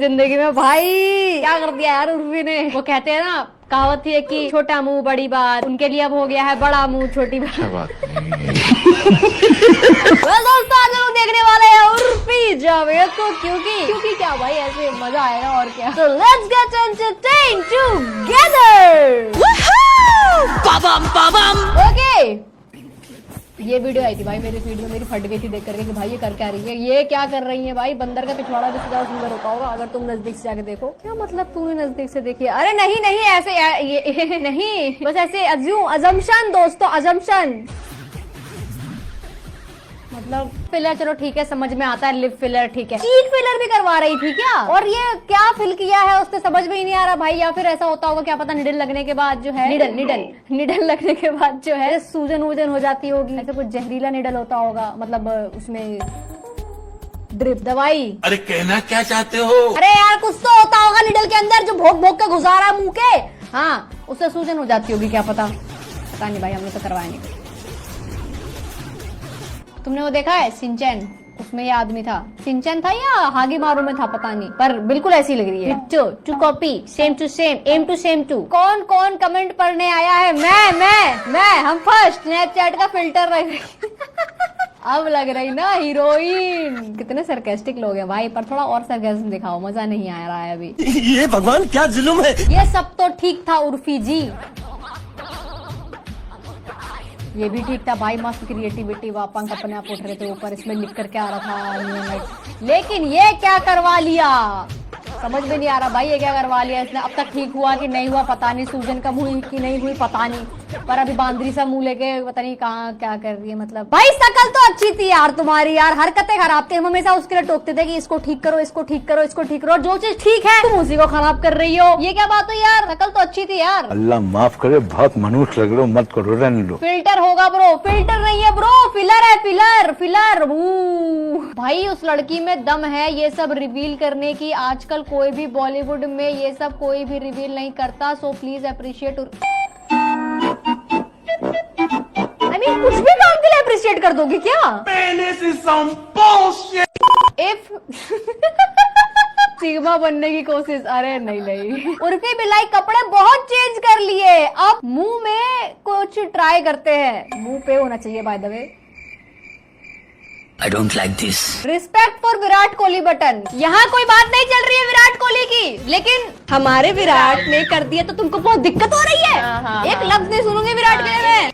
जिंदगी में भाई क्या कर दिया यार उर्फी ने। वो कहते हैं ना, कहावत थी कि छोटा मुंह बड़ी बात, उनके लिए अब हो गया है बड़ा मुंह छोटी बात। दोस्तों आज लोग देखने वाले हैं उर्फी जावेद को, क्योंकि क्या भाई ऐसे मजा आएगा और क्या। So let's get entertained together। Okay ये वीडियो आई थी भाई मेरे फीड में, मेरी फट गई थी देख करके कि भाई ये कर क्या रही है, ये क्या कर रही है भाई। बंदर का पिछवाड़ा भी ज्यादा सुंदर होता होगा अगर तुम नजदीक से जाके देखो। क्या मतलब तूने नजदीक से देखी? अरे नहीं ऐसे ये नहीं, बस ऐसे अजम्पशन दोस्तों, अजम्पशन मतलब फिलर चलो ठीक है समझ में आता है, लिप फिलर ठीक है, चीक फिलर भी करवा रही थी क्या? और ये क्या फिल किया है उसने समझ में ही नहीं आ रहा भाई। या फिर ऐसा होता होगा क्या पता, निडल लगने के बाद जो है निडल लगने के बाद जो है सूजन वूजन हो जाती होगी, ऐसा कुछ जहरीला निडल होता होगा, मतलब उसमें ड्रिप दवाई। अरे कहना क्या चाहते हो? अरे यार कुछ तो होता होगा निडल के अंदर जो भोग भोग के गुजारा मुंह के, हाँ उससे सूजन हो जाती होगी क्या पता नहीं भाई, हमने तो करवाया नहीं। तुमने वो देखा है सिंचन, उसमें ये आदमी था, सिंचन था या हागी मारू में था पता नहीं, पर बिल्कुल ऐसी लग रही है। Too copy same to same M too same too. कौन कमेंट पढ़ने आया है? मैं हम फर्स्ट स्नैपचैट का फिल्टर रख अब लग रही ना हीरोइन। कितने सरकास्टिक लोग हैं भाई, पर थोड़ा और सरकास्म दिखाओ, मजा नहीं आ रहा है अभी। ये भगवान क्या जुल्म है। ये सब तो ठीक था उर्फी जी, ये भी ठीक था भाई, मस्त क्रिएटिविटी वापंक अपने आप उठ रहे थे ऊपर, इसमें लिख करके आ रहा था। लेकिन ये क्या करवा लिया समझ में नहीं आ रहा भाई, ये क्या करवा लिया इसने। अब तक ठीक हुआ कि नहीं हुआ पता नहीं, सूजन कम हुई कि नहीं हुई पता नहीं, पर अभी बांदरी सा मुंह लेके पता नहीं कहाँ क्या कर रही है। मतलब भाई शकल तो अच्छी थी यार तुम्हारी, यार हरकतें खराब थी, हम हमेशा उसके लिए टोकते थे कि इसको ठीक करो इसको ठीक करो इसको ठीक करो, जो चीज ठीक है तुम उसी को खराब कर रही हो। ये क्या बात हुई यार, शकल तो अच्छी थी यार। अल्लाह माफ करे, बहुत मनुष्य लग रहे हो, मत करो, रहने दो। फिल्टर होगा ब्रो, फिल्टर नहीं है ब्रो, फिलर है, फिलर। भाई उस लड़की में दम है ये सब रिवील करने की, आजकल कोई भी बॉलीवुड में ये सब कोई भी रिवील नहीं करता, so please appreciate. I mean, कुछ भी काम के लिए अप्रिशिएट कर दोगे क्या? If सिग्मा बनने की कोशिश, अरे नहीं उर्फी बिलाई कपड़े बहुत चेंज कर लिए, अब मुंह में कुछ ट्राई करते हैं, मुंह पे होना चाहिए by the way. I don't like this. Respect for Virat Kohli button. यहाँ कोई बात नहीं चल रही है विराट कोहली की, लेकिन हमारे विराट ने कर दिया तो तुमको बहुत दिक्कत हो रही है। एक लफ्ज नहीं सुनूंगी विराट के में,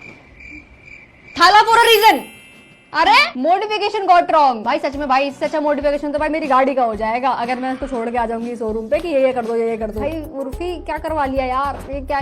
थाला फॉर अ रीजन। अरे मोडिफिकेशन गॉट रॉन्ग भाई, सच में भाई इससे अच्छा मोडिफिकेशन तो भाई मेरी गाड़ी का हो जाएगा अगर मैं इसको छोड़ के आ जाऊंगी शोरूम पे कि ये कर दो ये कर दो। भाई उर्फी क्या करवा लिया यार, ये क्या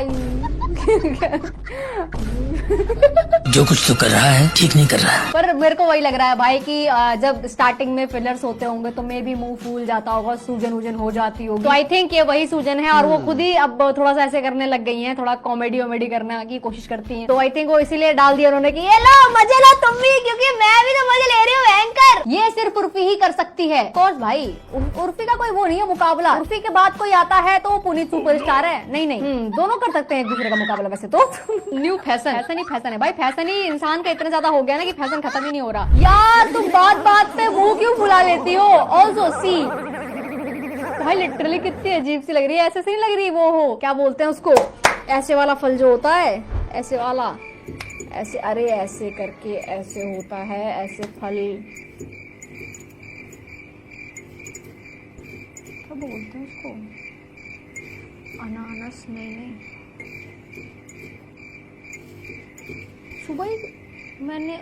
जो कुछ तो कर रहा है ठीक नहीं कर रहा है। पर मेरे को वही लग रहा है भाई कि जब स्टार्टिंग में फिलर्स होते होंगे तो मे भी मुंह फूल जाता होगा, सूजन वूजन हो जाती होगी, तो आई थिंक ये वही सूजन है। और वो खुद ही अब थोड़ा सा ऐसे करने लग गई हैं, थोड़ा कॉमेडी वॉमेडी करने की कोशिश करती हैं, तो आई थिंक वो इसीलिए डाल दिया उन्होंने कि ये लो मजे लो तुम भी, क्योंकि मैं भी तो मजे ले रही हूँ एंकर। ये सिर्फ उर्फी ही कर सकती है। कोर्स भाई उर्फी का कोई वो नहीं है मुकाबला, उर्फी के बाद कोई आता है तो वो पुनीत सुपरस्टार है। नहीं दोनों कर सकते हैं एक दूसरे का मुकाबला वैसे तो। न्यू फैशन ही फैशन है भाई, फैशन ही इंसान का इतना ज्यादा हो गया ना कि फैशन खत्म ही नहीं हो रहा। यार तुम बात पे मुंह क्यों फुला लेती हो? ऑल्सो सी भाई लिटरली कितनी अजीब सी लग रही है, ऐसे नहीं लग रही वो हो क्या बोलते हैं उसको, ऐसे वाला फल जो होता है, ऐसे वाला, ऐसे, अरे ऐसे करके ऐसे होता है, ऐसे फल क्या बोलते हैं उसको, अनानास नहीं। सुबह ही मैंने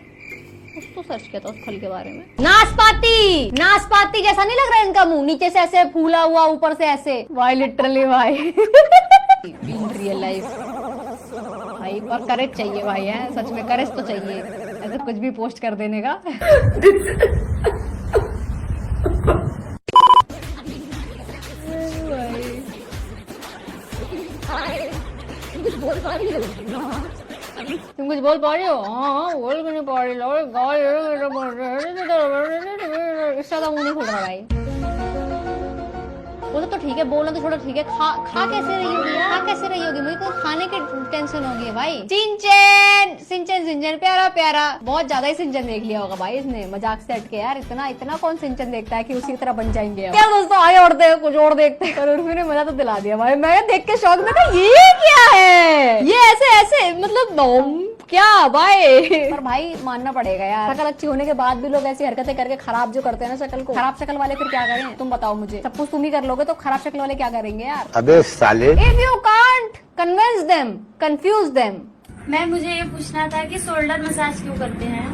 कुछ तो सर्च किया था उस फल के बारे में, नाशपाती जैसा नहीं लग रहा है इनका मुंह, नीचे से ऐसे फूला हुआ ऊपर से ऐसे। भाई लिटरली भाई इन रियल लाइफ भाई, पर करेज चाहिए भाई, है सच में करेज तो चाहिए ऐसे कुछ भी पोस्ट कर देने का। तुम कुछ बोल पा रही हो? हाँ बोल भी नहीं पा रही, इसका तो मुंह नहीं खुल रहा भाई। वो तो ठीक है, बोलना तो छोड़ा ठीक है, खा कैसे रही होगी यार, खा कैसे रही होगी, मुझे तो खाने की टेंशन होगी भाई। सिंचन सिंचन सिंचन प्यारा प्यारा, बहुत ज्यादा ही सिंचन देख लिया होगा भाई इसने, मजाक से हट के यार, इतना कौन सिंचन देखता है कि उसी तरह बन जाएंगे। क्या दोस्तों आगे बढ़ते हैं, कुछ और देखते हैं। और उर्फी ने मजा तो दिला दिया भाई, मैं देख के शौक में था ये क्या है, ये ऐसे मतलब क्या भाई। पर भाई मानना पड़ेगा यार, शक्ल अच्छी होने के बाद भी लोग ऐसी हरकतें करके खराब जो करते हैं ना शक्ल को, खराब शक्ल वाले फिर क्या करें, तुम बताओ मुझे। सब कुछ तुम ही कर लोगे तो खराब शक्ल वाले क्या करेंगे यार। अबे साले, if you can't convince them, confuse them. Ma'am मुझे ये पूछना था कि शोल्डर मसाज क्यों करते हैं?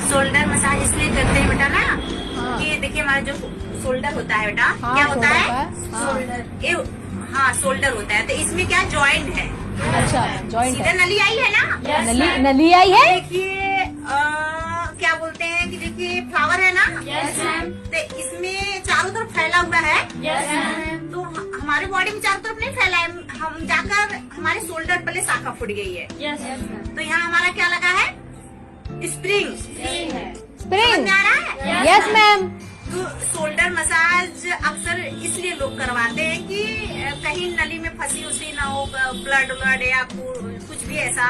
शोल्डर मसाज इसलिए करते हैं बेटा ना कि देखिए हमारा जो शोल्डर होता है बेटा, क्या होता है शोल्डर, हाँ शोल्डर होता है, तो इसमें क्या जॉइंट है। अच्छा जॉइंट सीधा है, नली आई है ना, नली आई है। देखिए क्या बोलते हैं कि देखिए फ्लावर है ना, तो इसमें चारों तरफ फैला हुआ है, तो हमारे बॉडी में चारों तरफ नहीं फैला है, हम जाकर हमारे शोल्डर पहले शाखा फूट गई है, तो यहाँ हमारा क्या लगा है, स्प्रिंग स्प्रिंग। आ रहा है। Yes ma'am. तो शोल्डर मसाज अक्सर इसलिए लोग करवाते हैं कि कहीं नली में फंसी उसी ना हो, ब्लड या कुछ भी ऐसा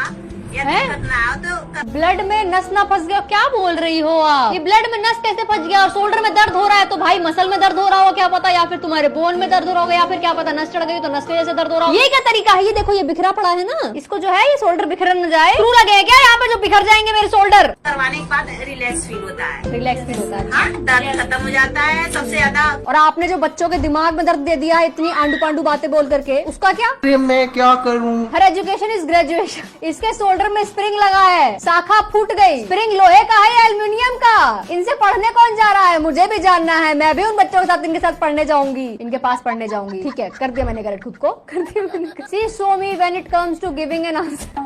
या दिक्कत ना हो, तो ब्लड में नस ना फंस गया, क्या बोल रही हो आप, ये ब्लड में नस कैसे फंस गया। और शोल्डर में दर्द हो रहा है तो भाई मसल में दर्द हो रहा होगा क्या पता, या फिर तुम्हारे बोन में दर्द हो रहा होगा, या फिर क्या पता नस चढ़ गई तो नस की वजह से दर्द हो रहा होगा। ये क्या तरीका है, ये देखो ये बिखरा पड़ा है ना, इसको जो है ये शोल्डर बिखर न जाए, स्क्रू लगे हैं क्या यहाँ पे जो बिखर जाएंगे मेरे शोल्डर। करवाने के बाद रिलैक्स फील होता है, रिलैक्स फील होता है, हाँ दर्द खत्म हो जाता है सबसे ज्यादा। और आपने जो बच्चों के दिमाग में दर्द दे दिया है इतनी आंडू पांडू बातें बोल करके, उसका क्या, मैं क्या करूं? हर एजुकेशन इज ग्रेजुएशन। इसके शोल्डर में स्प्रिंग लगा है, शाखा फूट गई, स्प्रिंग लोहे का है या एल्युमिनियम का, इनसे पढ़ने कौन जा रहा है, मुझे भी जानना है, मैं भी उन बच्चों के साथ इनके साथ पढ़ने जाऊंगी, इनके पास पढ़ने जाऊंगी। ठीक है कर दिया मैंने करेक्ट खुद को, कर दिया मैंने। See show me when it comes to giving an answer.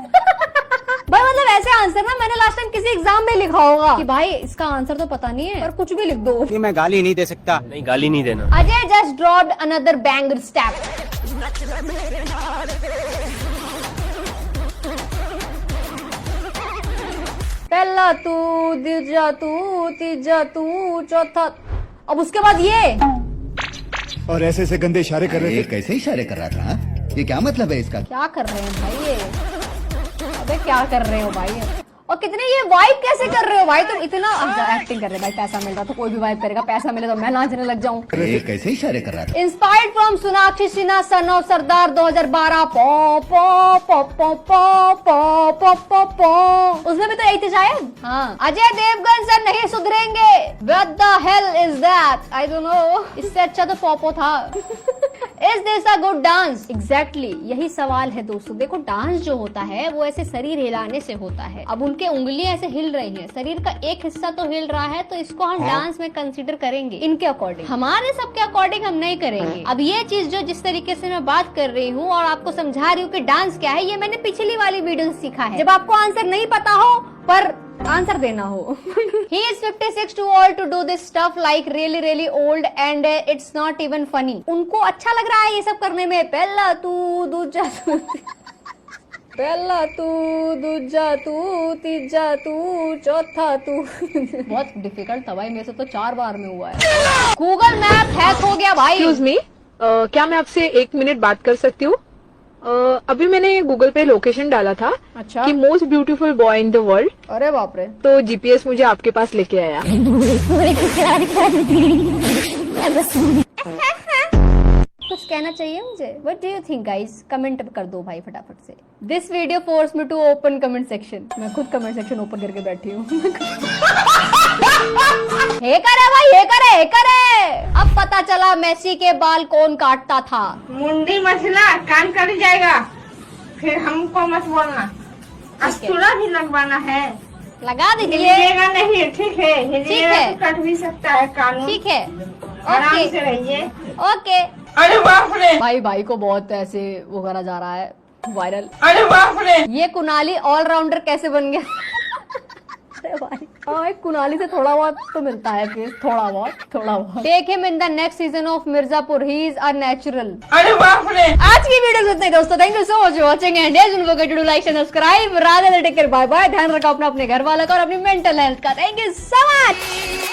भाई मतलब ऐसे आंसर ना मैंने लास्ट टाइम किसी एग्जाम में लिखा होगा कि भाई इसका आंसर तो पता नहीं है पर कुछ भी लिख दो। ये मैं गाली नहीं दे सकता। नहीं गाली नहीं देना। Ajay just dropped another banger step. पहला तू दूजा तू तीजा तू चौथा, अब उसके बाद ये और ऐसे ऐसे गंदे इशारे कर रहे थे। कैसे इशारे कर रहा था हाँ? ये क्या मतलब है इसका? क्या कर रहे हैं भाई ये, अबे क्या कर रहे हो भाई, और कितने ये वाइब कैसे कर रहे हो भाई तुम, इतना एक्टिंग कर रहे हो भाई, पैसा मिल रहा तो कोई भी वाइब करेगा, पैसा मिले तो मैं नाचने लग जाऊं। ये कैसे इशारे कर रहा था? Inspired from Sonakshi Sinha son of Sardaar 2012 पो पो पो पो पो पो पो पो पो, उसमें भी तो यही थे शायद। हाँ अजय देवगन सर नहीं सुधरेंगे, what the hell is that, I don't know, इससे अच्छा तो पोपो था। Is this a good dance, exactly यही सवाल है दोस्तों। देखो डांस जो होता है वो ऐसे शरीर हिलाने से होता है, अब उनके उंगलियां ऐसे हिल रही हैं, शरीर का एक हिस्सा तो हिल रहा है, तो इसको हम डांस में कंसीडर करेंगे इनके अकॉर्डिंग, हमारे सबके अकॉर्डिंग हम नहीं करेंगे। अब ये चीज जो जिस तरीके से मैं बात कर रही हूँ और आपको समझा रही हूँ कि डांस क्या है, ये मैंने पिछली वाली वीडियो से सीखा है। जब आपको आंसर नहीं पता हो पर आंसर देना हो। He is 56 too old to do this stuff, like really old and it's not even funny. उनको अच्छा लग रहा है ये सब करने में, पहला तू दूजा तू पहला तू दूजा तू तीजा तू चौथा तू। बहुत डिफिकल्ट था भाई, मेरे से तो 4 बार में हुआ है। गूगल मैप हैक हो गया भाई। एक्सक्यूज मी, क्या मैं आपसे 1 मिनट बात कर सकती हूँ? अभी मैंने गूगल पे लोकेशन डाला था अच्छा कि most beautiful boy in the world, अरे बाप रे, तो जीपीएस मुझे आपके पास लेके आया। कुछ कहना चाहिए मुझे, what do you think guys, comment कर दो भाई फटाफट से। This video force me to open comment section, मैं खुद कमेंट सेक्शन ओपन करके बैठी हूँ। हे करे भाई, हे करे, हे करे। अब पता चला मेसी के बाल कौन काटता था। मुंडी मसला कान कट जाएगा, फिर हमको मत बोलना। अस्तूरा भी लगवाना है, लगा दीजिए। हिलिएगा नहीं, ठीक है? ठीक हिलिएगा है। तो कट भी सकता है कानून। ठीक है, आराम ओके से रहिए। ओके। अरे बाप रे, भाई को बहुत ऐसे वो करा जा रहा है वायरल। अरे बाप रे, ये कुनाली ऑलराउंडर कैसे बन गया? अरे भाई हाँ, कुनाली से थोड़ा बहुत तो मिलता है फिर, थोड़ा बहुत। Take him in the next season of Mirzapur, he is a natural. अरे बाप रे। आज की वीडियो से इतना ही दोस्तों, thank you so much for watching and don't forget to like and subscribe. Radhe, take care, bye bye. ध्यान रखो अपना, अपने घर वालों का और अपनी मेंटल हेल्थ का। Thank you so much.